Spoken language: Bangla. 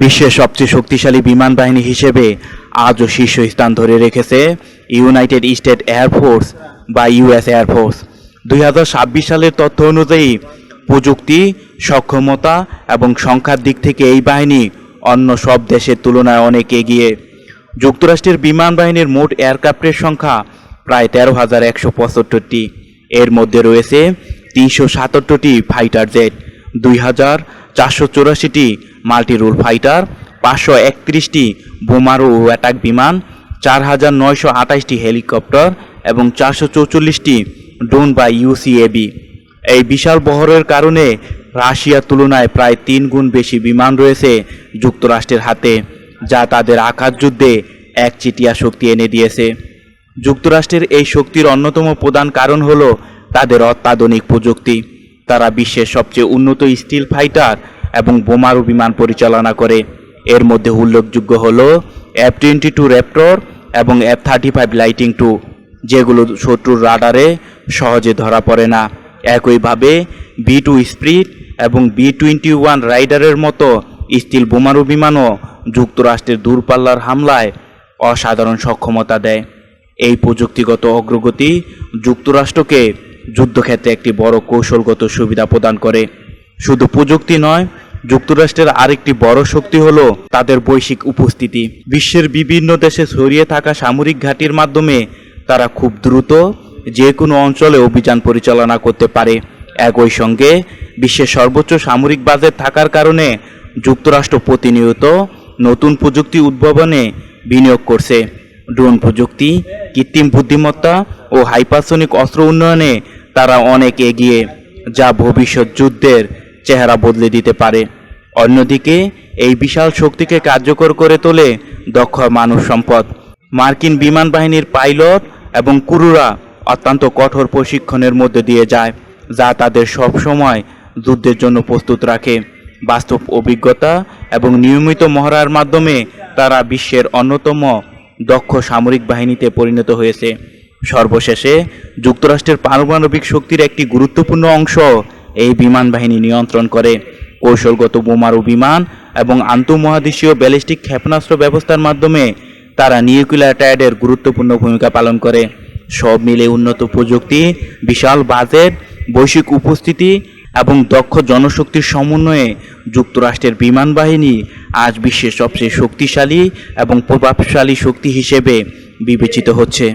বিশ্বের সবচেয়ে শক্তিশালী বিমান বাহিনী হিসেবে আজও শীর্ষস্থান ধরে রেখেছে ইউনাইটেড স্টেট এয়ারফোর্স বা ইউএস এয়ারফোর্স। 2026 সালের তথ্য অনুযায়ী প্রযুক্তি, সক্ষমতা এবং সংখ্যার দিক থেকে এই বাহিনী অন্য সব দেশের তুলনায় অনেক এগিয়ে। যুক্তরাষ্ট্রের বিমান বাহিনীর মোট এয়ারক্রাফটের সংখ্যা প্রায় 13,175টি। এর মধ্যে রয়েছে 377টি ফাইটার জেট, 2,484টি মাল্টি-রোল ফাইটার, 531টি বোমারু ও অ্যাটাক বিমান, 4,928টি হেলিকপ্টার এবং 444টি ড্রোন বা ইউসিএবি। এই বিশাল বহরের কারণে রাশিয়ার তুলনায় প্রায় 3 গুণ বেশি বিমান রয়েছে যুক্তরাষ্ট্রের হাতে, যা তাদের আকাশযুদ্ধে একচেটিয়া শক্তি এনে দিয়েছে। যুক্তরাষ্ট্রের এই শক্তির অন্যতম প্রধান কারণ হলো তাদের অত্যাধুনিক প্রযুক্তি। তারা বিশ্বের সবচেয়ে উন্নত স্টিল ফাইটার এবং বোমারু বিমান পরিচালনা করে। এর মধ্যে উল্লেখযোগ্য হলো F-22 র্যাপটর এবং F-35 লাইটিং II, যেগুলো শত্রুর রাডারে সহজে ধরা পড়ে না। একইভাবে B-2 স্পিরিট এবং B-21 রাইডারের মতো স্টিল বোমারু বিমানও যুক্তরাষ্ট্রের দূরপাল্লার হামলায় অসাধারণ সক্ষমতা দেয়। এই প্রযুক্তিগত অগ্রগতি যুক্তরাষ্ট্রকে যুদ্ধক্ষেত্রে একটি বড় কৌশলগত সুবিধা প্রদান করে। শুধু প্রযুক্তি নয়, যুক্তরাষ্ট্রের আরেকটি বড় শক্তি হলো তাদের বৈশ্বিক উপস্থিতি। বিশ্বের বিভিন্ন দেশে ছড়িয়ে থাকা সামরিক ঘাঁটির মাধ্যমে তারা খুব দ্রুত যে কোনো অঞ্চলে অভিযান পরিচালনা করতে পারে। একই সঙ্গে বিশ্বের সর্বোচ্চ সামরিক বাজেট থাকার কারণে যুক্তরাষ্ট্র প্রতিনিয়ত নতুন প্রযুক্তি উদ্ভাবনে বিনিয়োগ করছে। ড্রোন প্রযুক্তি, কৃত্রিম বুদ্ধিমত্তা ও হাইপারসনিক অস্ত্র উন্নয়নে তারা অনেক এগিয়ে, যা ভবিষ্যৎ যুদ্ধের চেহারা বদলে দিতে পারে। অন্যদিকে এই বিশাল শক্তিকে কার্যকর করে তোলে দক্ষ মানব সম্পদ। মার্কিন বিমান বাহিনীর পাইলট এবং ক্রুরা অত্যন্ত কঠোর প্রশিক্ষণের মধ্যে দিয়ে যায়, যা তাদের সব সময় যুদ্ধের জন্য প্রস্তুত রাখে। বাস্তব অভিজ্ঞতা এবং নিয়মিত মহড়ার মাধ্যমে তারা বিশ্বের অন্যতম দক্ষ সামরিক বাহিনীতে পরিণত হয়েছে। সর্বশেষে যুক্তরাষ্ট্রের পারমাণবিক শক্তির একটি গুরুত্বপূর্ণ অংশ এই বিমান বাহিনী নিয়ন্ত্রণ করে। কৌশলগত বোমারু বিমান এবং আন্তঃমহাদেশীয় ব্যালিস্টিক ক্ষেপণাস্ত্র ব্যবস্থার মাধ্যমে তারা নিউক্লিয়ার ট্রায়াডের গুরুত্বপূর্ণ ভূমিকা পালন করে। সব মিলে উন্নত প্রযুক্তি, বিশাল বাজেট, বৈশ্বিক উপস্থিতি এবং দক্ষ জনশক্তির সমন্বয়ে যুক্তরাষ্ট্রের বিমান বাহিনী আজ বিশ্বের সবচেয়ে শক্তিশালী এবং প্রভাবশালী শক্তি হিসেবে বিবেচিত হচ্ছে।